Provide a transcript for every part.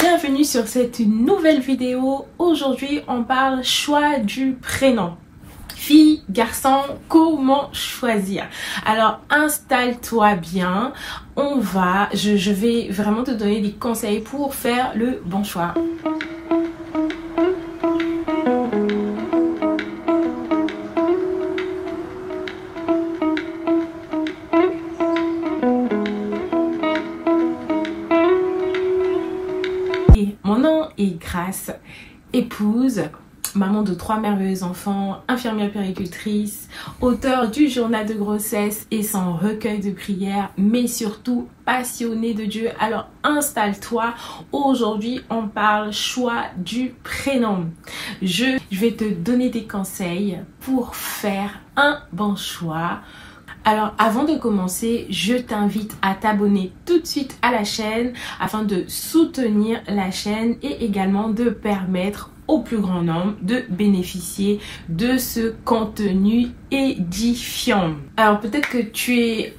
Bienvenue sur cette nouvelle vidéo. Aujourd'hui, on parle choix du prénom. Fille, garçon, comment choisir? Alors, installe-toi bien. Je vais vraiment te donner des conseils pour faire le bon choix. Mon nom est Grace, épouse, maman de 3 merveilleux enfants, infirmière puéricultrice, auteure du journal de grossesse et son recueil de prières, mais surtout passionnée de Dieu. Alors installe-toi. Aujourd'hui, on parle choix du prénom. Je vais te donner des conseils pour faire un bon choix. Alors avant de commencer, je t'invite à t'abonner tout de suite à la chaîne afin de soutenir la chaîne et également de permettre au plus grand nombre de bénéficier de ce contenu édifiant. Alors peut-être que tu es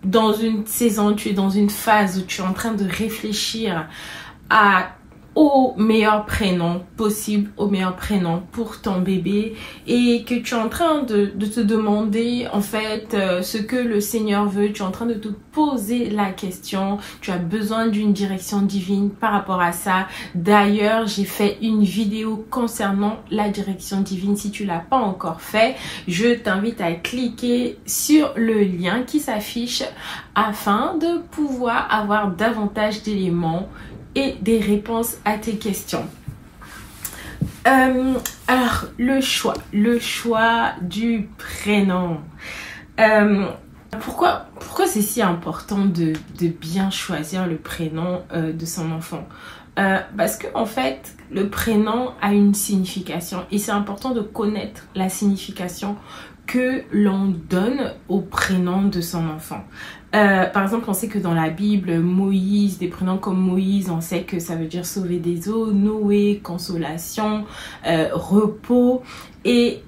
dans une saison, tu es dans une phase où tu es en train de réfléchir au meilleur prénom possible, au meilleur prénom pour ton bébé et que tu es en train de te demander en fait ce que le Seigneur veut, tu es en train de te poser la question, tu as besoin d'une direction divine par rapport à ça. D'ailleurs, j'ai fait une vidéo concernant la direction divine. Si tu l'as pas encore fait, je t'invite à cliquer sur le lien qui s'affiche afin de pouvoir avoir davantage d'éléments et des réponses à tes questions. Alors, le choix du prénom. Pourquoi c'est si important de bien choisir le prénom de son enfant? Parce que en fait, le prénom a une signification et c'est important de connaître la signification que l'on donne au prénom de son enfant. Par exemple, on sait que dans la Bible, Moïse, des prénoms comme Moïse, on sait que ça veut dire sauver des eaux, Noé, consolation, repos. Et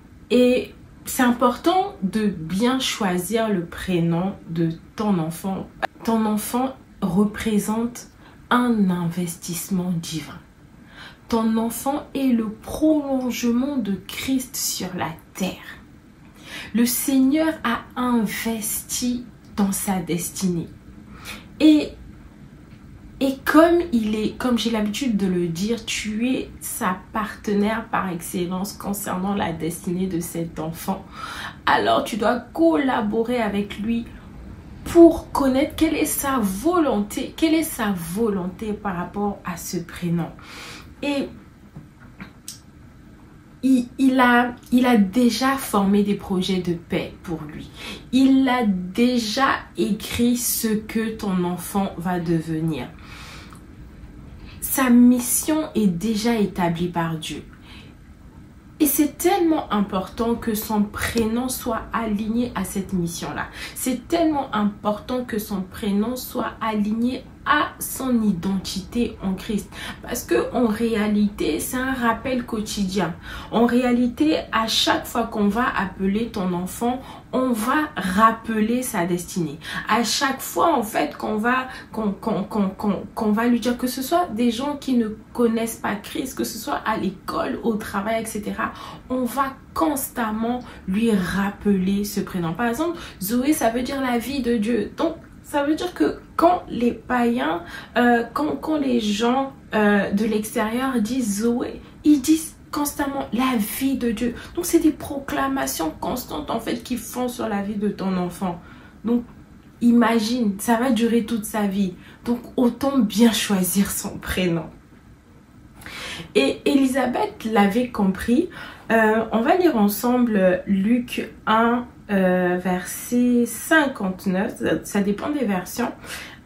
c'est important de bien choisir le prénom de ton enfant. Ton enfant représente un investissement divin. Ton enfant est le prolongement de Christ sur la terre. Le Seigneur a investi dans sa destinée. Et comme j'ai l'habitude de le dire, tu es sa partenaire par excellence concernant la destinée de cet enfant. Alors tu dois collaborer avec lui pour connaître quelle est sa volonté par rapport à ce prénom. Et il a déjà formé des projets de paix pour lui. Il a déjà écrit ce que ton enfant va devenir. Sa mission est déjà établie par Dieu. Et c'est tellement important que son prénom soit aligné à cette mission-là. C'est tellement important que son prénom soit aligné à son identité en Christ. Parce que en réalité, c'est un rappel quotidien. En réalité, à chaque fois qu'on va appeler ton enfant, on va rappeler sa destinée. À chaque fois, en fait, qu'on va lui dire, que ce soit des gens qui ne connaissent pas Christ, que ce soit à l'école, au travail, etc., on va constamment lui rappeler ce prénom. Par exemple, Zoé, ça veut dire la vie de Dieu. Donc, ça veut dire que quand les païens, quand les gens de l'extérieur disent Zoé, ils disent constamment la vie de Dieu. Donc c'est des proclamations constantes en fait qu'ils font sur la vie de ton enfant. Donc imagine, ça va durer toute sa vie. Donc autant bien choisir son prénom. Et Élisabeth l'avait compris. On va lire ensemble Luc 1, verset 59. Ça dépend des versions.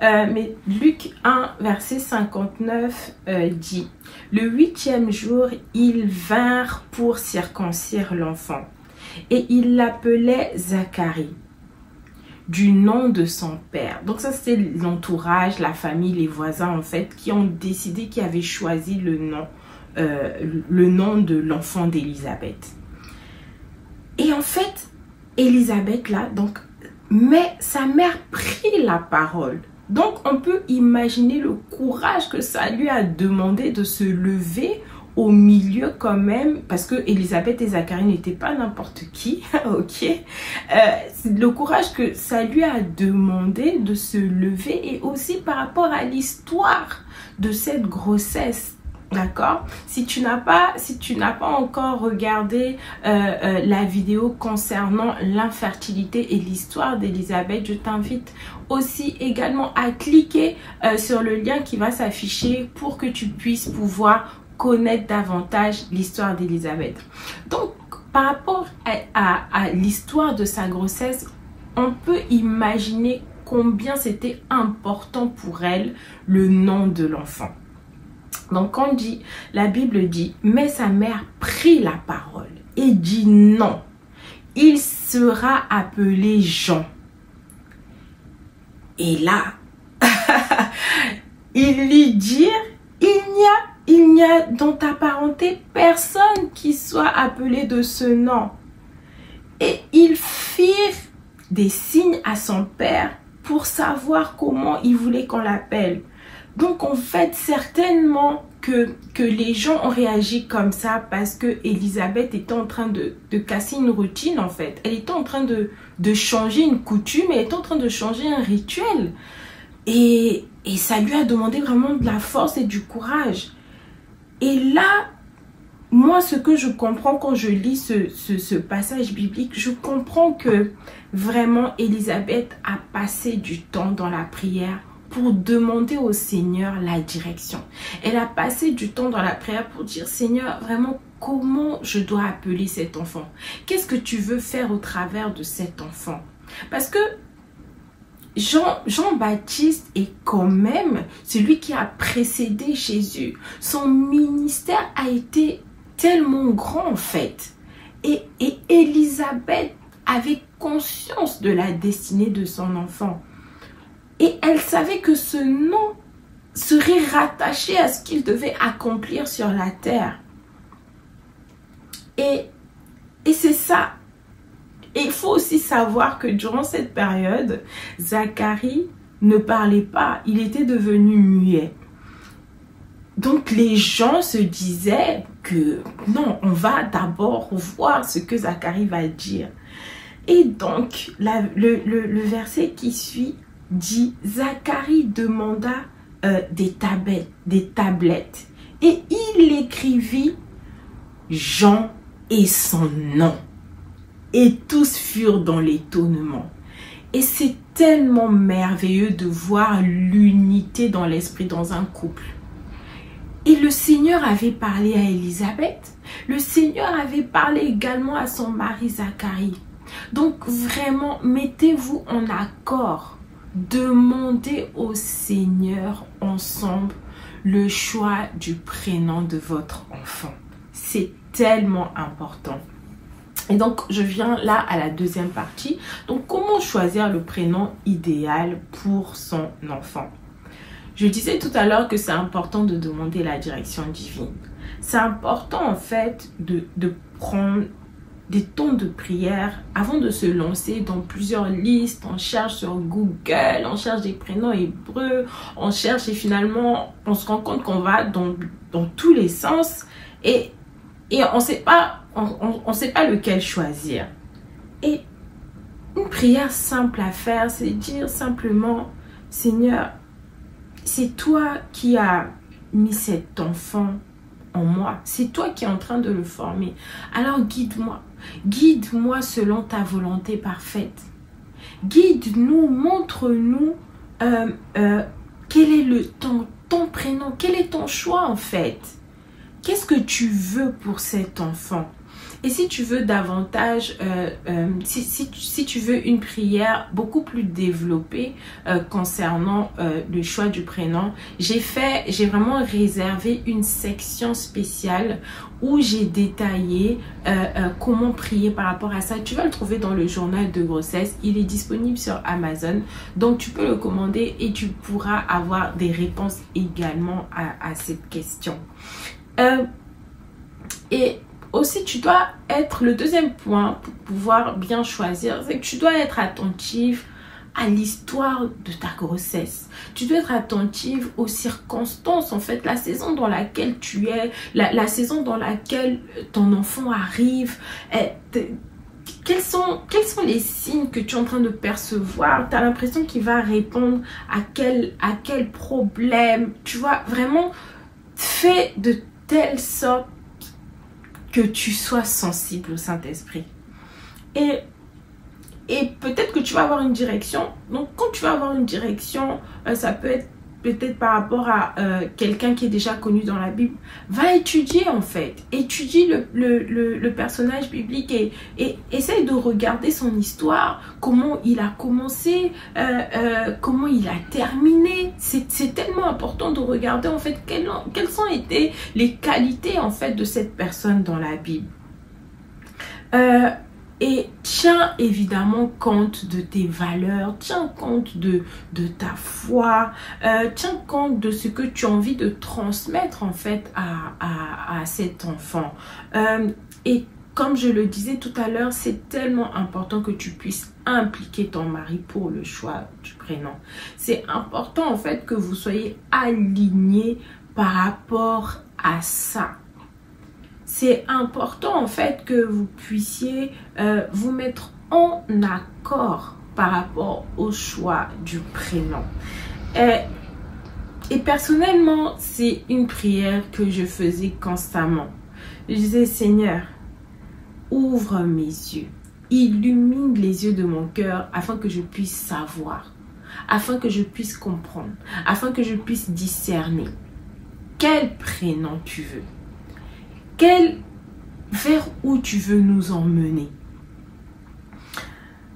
Mais Luc 1, verset 59 dit: le 8e jour, ils vinrent pour circoncire l'enfant. Et ils l'appelaient Zacharie, du nom de son père. Donc ça, c'est l'entourage, la famille, les voisins en fait, qui ont décidé, qui avaient choisi le nom de l'enfant d'Élisabeth. Et en fait, Élisabeth là, donc, mais sa mère prit la parole. Donc, on peut imaginer le courage que ça lui a demandé de se lever au milieu quand même, parce que Élisabeth et Zacharie n'étaient pas n'importe qui, ok. Le courage que ça lui a demandé de se lever, et aussi par rapport à l'histoire de cette grossesse. D'accord? Si tu n'as pas encore regardé la vidéo concernant l'infertilité et l'histoire d'Élisabeth, je t'invite aussi également à cliquer sur le lien qui va s'afficher pour que tu puisses pouvoir connaître davantage l'histoire d'Élisabeth. Donc, par rapport à l'histoire de sa grossesse, on peut imaginer combien c'était important pour elle le nom de l'enfant. Donc, on dit, la Bible dit, mais sa mère prit la parole et dit non, il sera appelé Jean. Et là, ils lui dirent, il n'y a dans ta parenté personne qui soit appelé de ce nom. Et ils firent des signes à son père pour savoir comment il voulait qu'on l'appelle. Donc, en fait, certainement que les gens ont réagi comme ça parce que Élisabeth était en train de casser une routine, en fait. Elle était en train de changer une coutume, elle était en train de changer un rituel. Et ça lui a demandé vraiment de la force et du courage. Et là, moi, ce que je comprends quand je lis ce passage biblique, je comprends que vraiment Élisabeth a passé du temps dans la prière pour demander au Seigneur la direction. Elle a passé du temps dans la prière pour dire, Seigneur, vraiment, comment je dois appeler cet enfant? Qu'est-ce que tu veux faire au travers de cet enfant? Parce que Jean-Baptiste est quand même celui qui a précédé Jésus. Son ministère a été tellement grand en fait. Et Élisabeth avait conscience de la destinée de son enfant. Et elle savait que ce nom serait rattaché à ce qu'il devait accomplir sur la terre. Et c'est ça. Et il faut aussi savoir que durant cette période, Zacharie ne parlait pas. Il était devenu muet. Donc les gens se disaient que non, on va d'abord voir ce que Zacharie va dire. Et donc, le verset qui suit dit, Zacharie demanda des tablettes. Et il écrivit Jean et son nom. Et tous furent dans l'étonnement. Et c'est tellement merveilleux de voir l'unité dans l'esprit dans un couple. Et le Seigneur avait parlé à Élisabeth. Le Seigneur avait parlé également à son mari Zacharie. Donc vraiment, mettez-vous en accord. Demandez au Seigneur ensemble le choix du prénom de votre enfant. C'est tellement important. Et donc, je viens là à la deuxième partie. Donc, comment choisir le prénom idéal pour son enfant? Je disais tout à l'heure que c'est important de demander la direction divine. C'est important en fait de prendre des temps de prière avant de se lancer dans plusieurs listes. On cherche sur Google, on cherche des prénoms hébreux, on cherche et finalement, on se rend compte qu'on va dans tous les sens et on sait pas lequel choisir. Et une prière simple à faire, c'est dire simplement, Seigneur, c'est toi qui as mis cet enfant en moi. C'est toi qui es en train de le former. Alors guide-moi. Guide-moi selon ta volonté parfaite. Guide-nous, montre-nous quel est ton prénom, quel est ton choix en fait. Qu'est-ce que tu veux pour cet enfant? Et si tu veux davantage, si tu veux une prière beaucoup plus développée concernant le choix du prénom, j'ai vraiment réservé une section spéciale où j'ai détaillé comment prier par rapport à ça. Tu vas le trouver dans le journal de grossesse. Il est disponible sur Amazon. Donc, tu peux le commander et tu pourras avoir des réponses également à cette question. Et aussi, tu dois être, le deuxième point pour pouvoir bien choisir, c'est que tu dois être attentif à l'histoire de ta grossesse. Tu dois être attentive aux circonstances, en fait, la saison dans laquelle tu es, la saison dans laquelle ton enfant arrive. Quels sont les signes que tu es en train de percevoir? Tu as l'impression qu'il va répondre à quel problème? Tu vois, vraiment, fais de telle sorte que tu sois sensible au Saint-Esprit. Et peut-être que tu vas avoir une direction. Donc, quand tu vas avoir une direction, ça peut être peut-être par rapport à quelqu'un qui est déjà connu dans la Bible. Va étudier, en fait. Étudie le personnage biblique et essaye de regarder son histoire, comment il a commencé, comment il a terminé. C'est tellement important de regarder, en fait, quelles ont été les qualités, en fait, de cette personne dans la Bible. Et tiens évidemment compte de tes valeurs, tiens compte de ta foi, tiens compte de ce que tu as envie de transmettre en fait à cet enfant. Et comme je le disais tout à l'heure, c'est tellement important que tu puisses impliquer ton mari pour le choix du prénom. C'est important en fait que vous soyez alignés par rapport à ça. C'est important en fait que vous puissiez vous mettre en accord par rapport au choix du prénom. Et personnellement, c'est une prière que je faisais constamment. Je disais, Seigneur, ouvre mes yeux, illumine les yeux de mon cœur afin que je puisse savoir, afin que je puisse comprendre, afin que je puisse discerner quel prénom tu veux. Vers où tu veux nous emmener.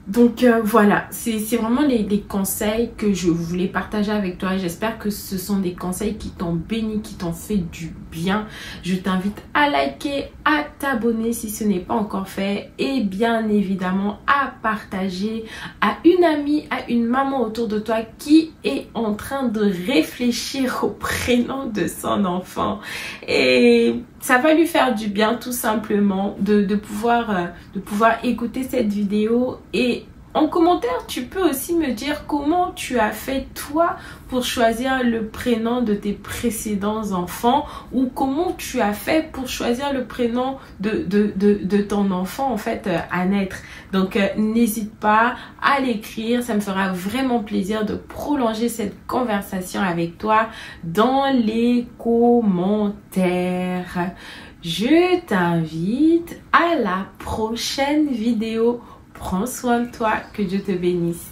Donc voilà, c'est vraiment les conseils que je voulais partager avec toi. J'espère que ce sont des conseils qui t'ont béni, qui t'ont fait du bien. Je t'invite à liker, à t'abonner si ce n'est pas encore fait et bien évidemment à partager à une amie, à une maman autour de toi qui est en train de réfléchir au prénom de son enfant. Et ça va lui faire du bien tout simplement de pouvoir écouter cette vidéo. Et en commentaire, tu peux aussi me dire comment tu as fait toi pour choisir le prénom de tes précédents enfants ou comment tu as fait pour choisir le prénom de ton enfant en fait à naître. Donc n'hésite pas à l'écrire, ça me fera vraiment plaisir de prolonger cette conversation avec toi dans les commentaires. Je t'invite à la prochaine vidéo. Prends soin de toi, que Dieu te bénisse.